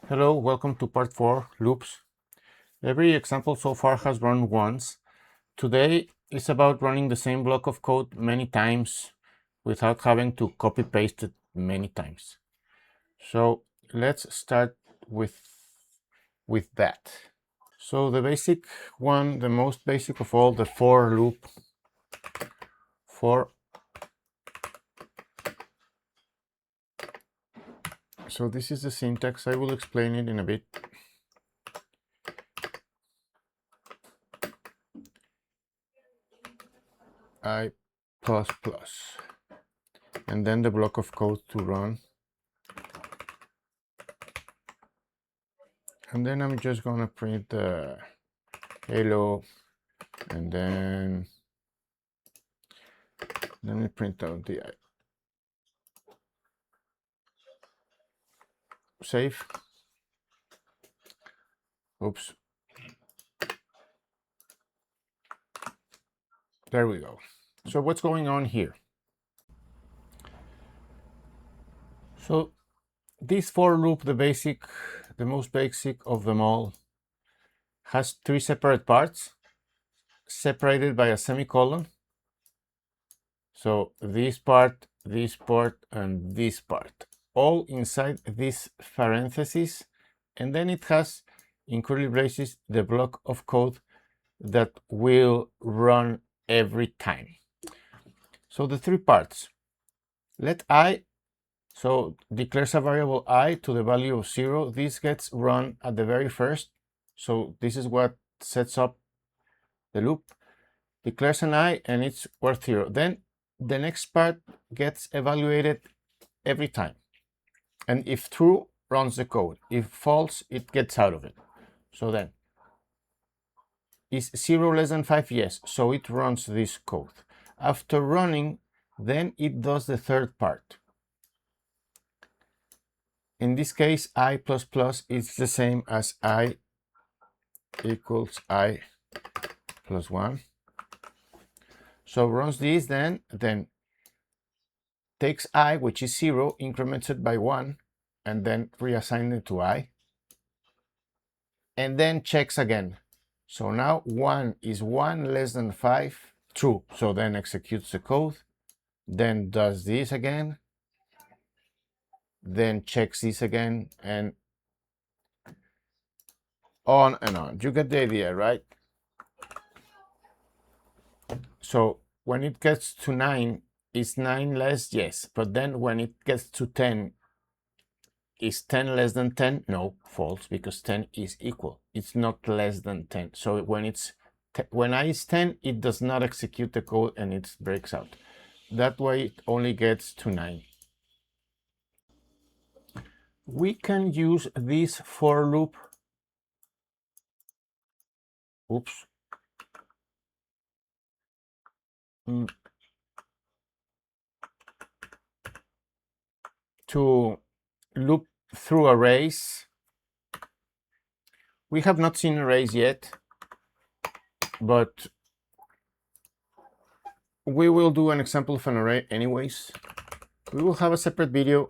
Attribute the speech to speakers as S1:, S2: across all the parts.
S1: Hello, welcome to part 4, loops. Every example so far has run once. Today is about running the same block of code many times without having to copy paste it many times. So let's start with that. So the basic one, the most basic of all, the for loop. So this is the syntax. I will explain it in a bit. I++, and then the block of code to run. And then I'm just gonna print the hello, and then let me print out the save. Oops. There we go. So what's going on here? So this for loop, the most basic of them all, has 3 separate parts separated by a semicolon. So this part, and this part, all inside this parenthesis, and then it has in curly braces the block of code that will run every time. So the 3 parts. Let I, so declares a variable I to the value of 0. This gets run at the very first. So this is what sets up the loop. Declares an I and it's worth 0. Then the next part gets evaluated every time. And if true, runs the code. If false, it gets out of it. So then, is 0 less than 5? Yes. So it runs this code. After running, then it does the third part. In this case, I++ is the same as I equals I plus 1. So runs this, then takes I, which is 0, increments it by 1, and then reassigns it to I. And then checks again. So now 1 is 1 less than 5, true. So then executes the code, then does this again, then checks this again, and on and on. You get the idea, right? So when it gets to 9, is 9 less? Yes. But then when it gets to 10, is 10 less than 10? No, false, because 10 is equal. It's not less than 10. So when I is 10, it does not execute the code and it breaks out. That way it only gets to 9. We can use this for loop. Oops. To loop through arrays. We have not seen arrays yet, but we will do an example of an array anyways. We will have a separate video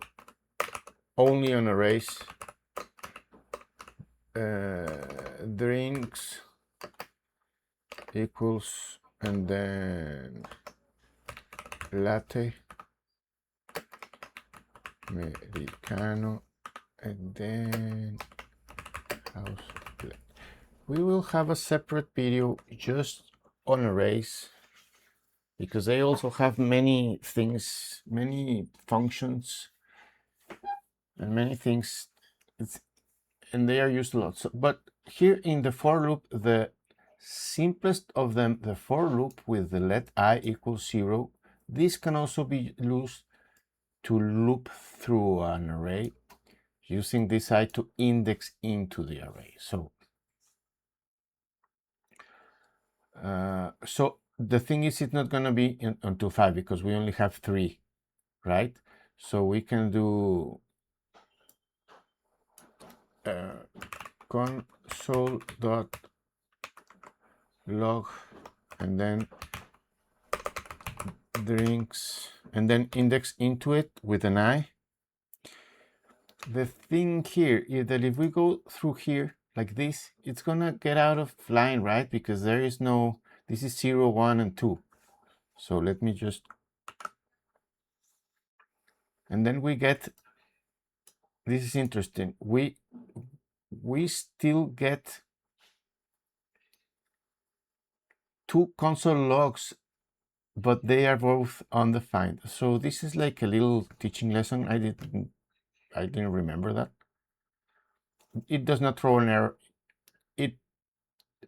S1: only on arrays. Drinks equals, and then latte, americano, and then house plate. We will have a separate video just on arrays, because they also have many things, many functions, and many things, and they are used a lot. So, but here in the for loop, the simplest of them, the for loop with the let I equals 0, this can also be used to loop through an array using this I to index into the array. So, so the thing is, it's not going to be until 5 because we only have 3, right? So we can do console.log and then drinks, and then index into it with an I. the thing here is that if we go through here like this, it's gonna get out of line, right? Because there is no, this is 0, 1, and 2. So let me just, and then we get, this is interesting. We still get 2 console logs, but they are both undefined. So this is like a little teaching lesson. I didn't remember that. It does not throw an error. It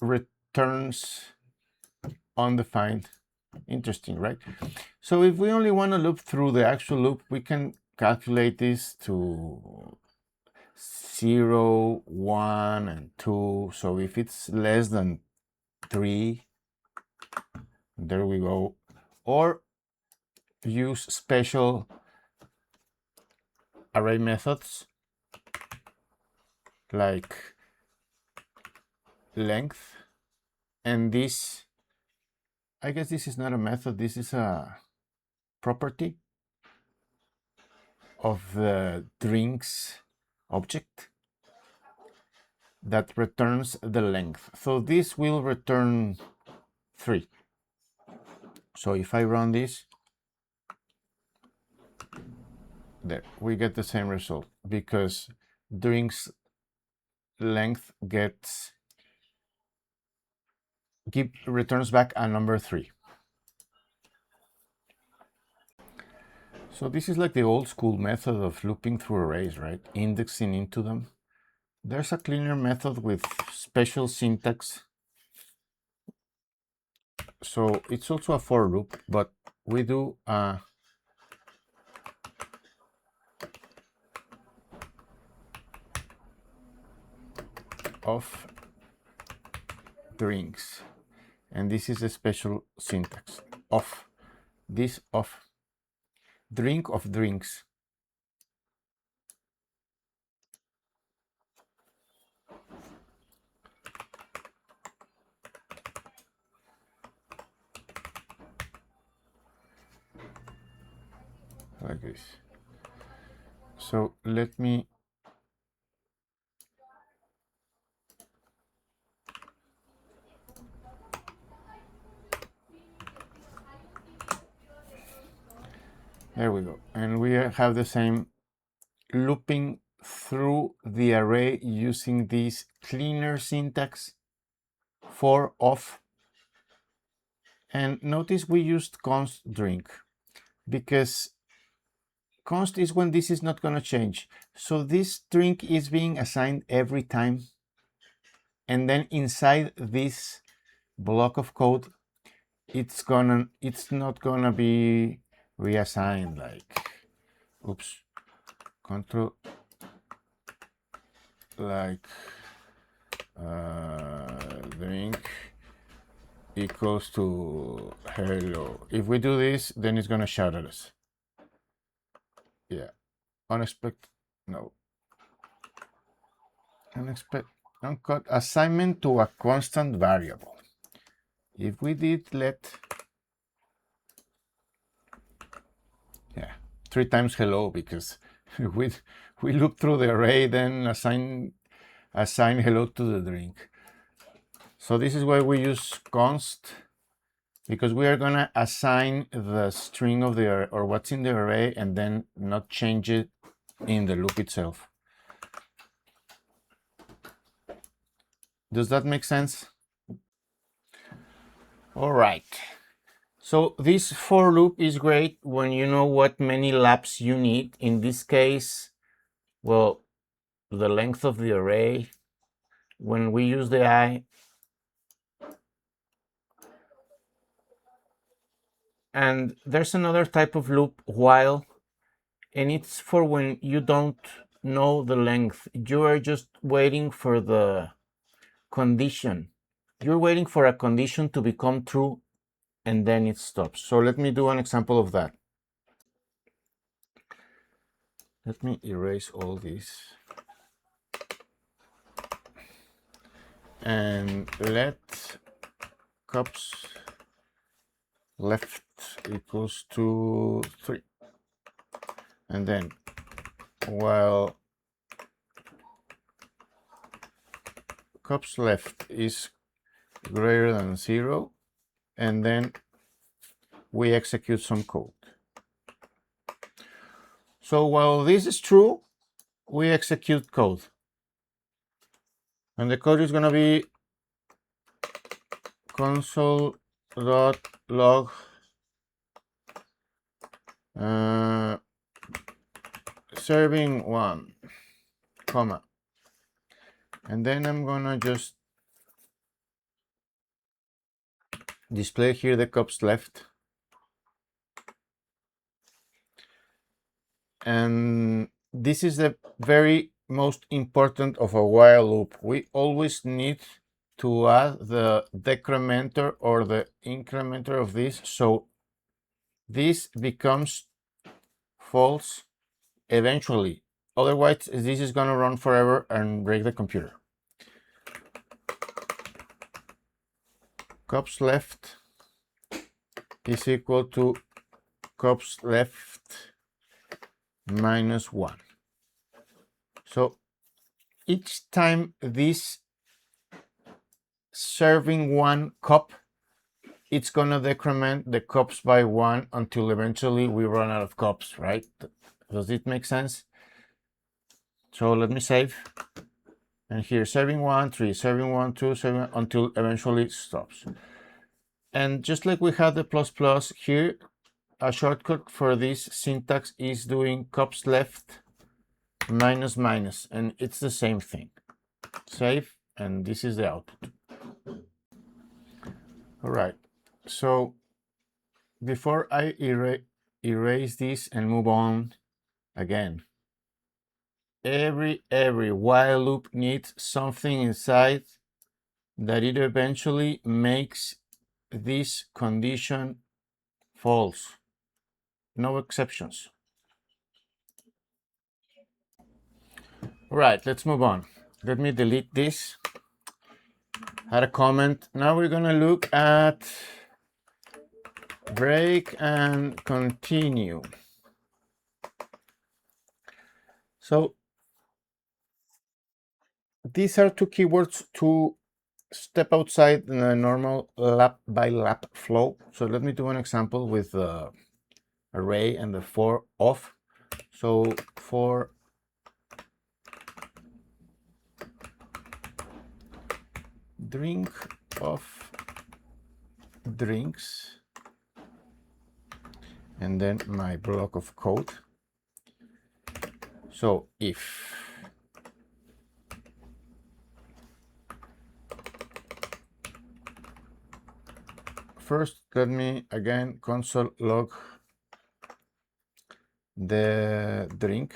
S1: returns undefined. Interesting, right? So if we only want to loop through the actual loop, we can calculate this to 0, 1, and 2. So if it's less than 3, there we go. Or use special array methods like length, and this, I guess this is not a method, this is a property of the drinks object that returns the length. So this will return 3. So if I run this, there we get the same result, because drinks length returns back a number 3. So this is like the old school method of looping through arrays, right? Indexing into them. There's a cleaner method with special syntax. So it's also a for loop, but we do of drinks, and this is a special syntax of this of drink of drinks. Like this. So let me there we go, and we have the same looping through the array using this cleaner syntax for of. And notice we used const drink because const is when this is not going to change. So this drink is being assigned every time, and then inside this block of code, it's not gonna be reassigned, like, oops, control, like drink equals to hello. If we do this, then it's gonna shout at us. Yeah, unexpected, no, unexpected, uncaught assignment to a constant variable. If we did let, yeah, 3 times hello, because we loop through the array, then assign hello to the drink. So this is why we use const, because we are gonna assign the string of the or what's in the array and then not change it in the loop itself. Does that make sense? All right. So this for loop is great when you know what many laps you need. In this case, well, the length of the array. When we use the I, and there's another type of loop, while, and it's for when you don't know the length. You are just waiting for the condition. You're waiting for a condition to become true, and then it stops. So let me do an example of that. Let me erase all this. And let cups left equals to 3. And then while cups left is greater than 0, and then we execute some code. So while this is true, we execute code. And the code is going to be console.log serving 1, comma. And then I'm going to just display here the cups left. And this is the very most important of a while loop. We always need to add the decrementer or the incrementer of this, so this becomes false eventually. Otherwise, this is going to run forever and break the computer. Cups left is equal to cups left minus 1. So each time this serving 1 cup, it's going to decrement the cups by 1 until eventually we run out of cups, right? Does it make sense? So let me save. And here, serving 1, 3, serving 1, 2, serving until eventually it stops. And just like we had the plus plus here, a shortcut for this syntax is doing cups left minus minus, and it's the same thing. Save, and this is the output. All right, so before I erase this and move on again, every while loop needs something inside that it eventually makes this condition false. No exceptions. All right, let's move on. Let me delete this. Had a comment. Now we're going to look at break and continue. So these are two keywords to step outside the normal lap by lap flow. So let me do an example with the array and the for of. So for drink of drinks, and then my block of code. So if first, let me again console log the drink.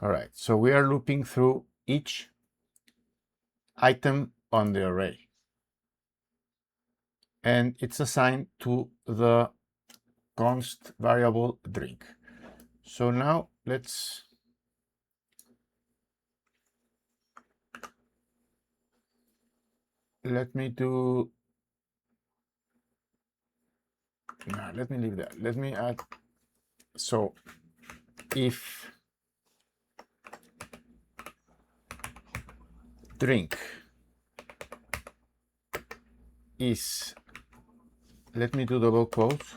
S1: All right, so we are looping through each item on the array, and it's assigned to the const variable drink. So now let me do, no, let me leave that. Let me add, so if drink is, let me do double quotes,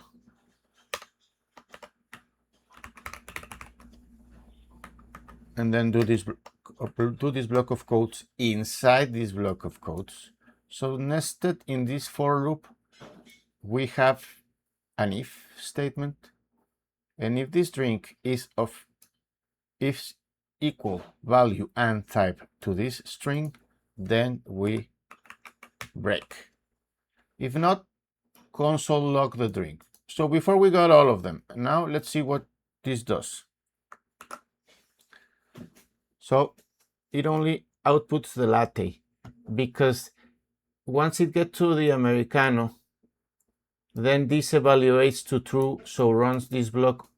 S1: and then do this block of codes inside this block of codes. So nested in this for loop, we have an if statement, and if this drink is of if equal value and type to this string, then we break. If not, console log the drink. So before we got all of them, now let's see what this does. So it only outputs the latte, because once it gets to the Americano, then this evaluates to true, so runs this block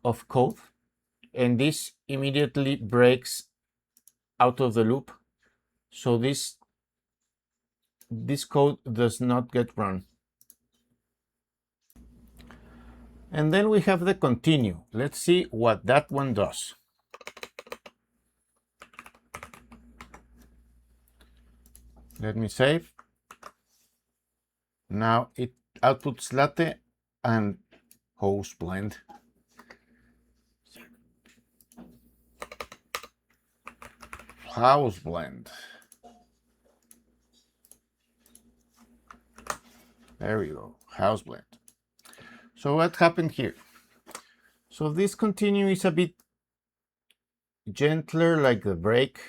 S1: of code, and this immediately breaks out of the loop. So this code does not get run. And then we have the continue. Let's see what that one does. Let me save. Now it outputs latte and host blend. House blend. There we go, house blend. So what happened here? So this continue is a bit gentler like the break.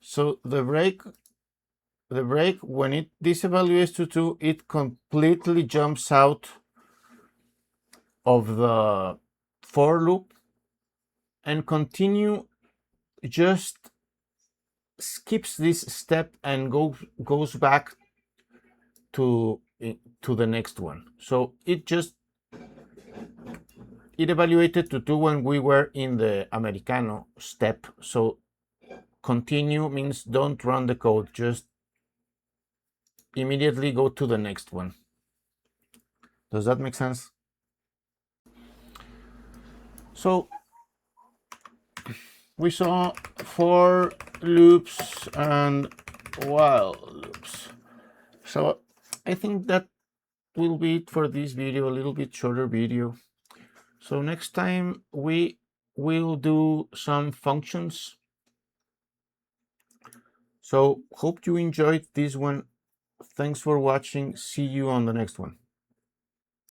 S1: So the break, when it disevaluates to 2, it completely jumps out of the for loop, and continue just skips this step and goes back to the next one. So it evaluated to 2 when we were in the Americano step. So continue means don't run the code, just immediately go to the next one. Does that make sense? So we saw for loops and while loops. So I think that will be it for this video, a little bit shorter video. So next time we will do some functions. So hope you enjoyed this one. Thanks for watching. See you on the next one.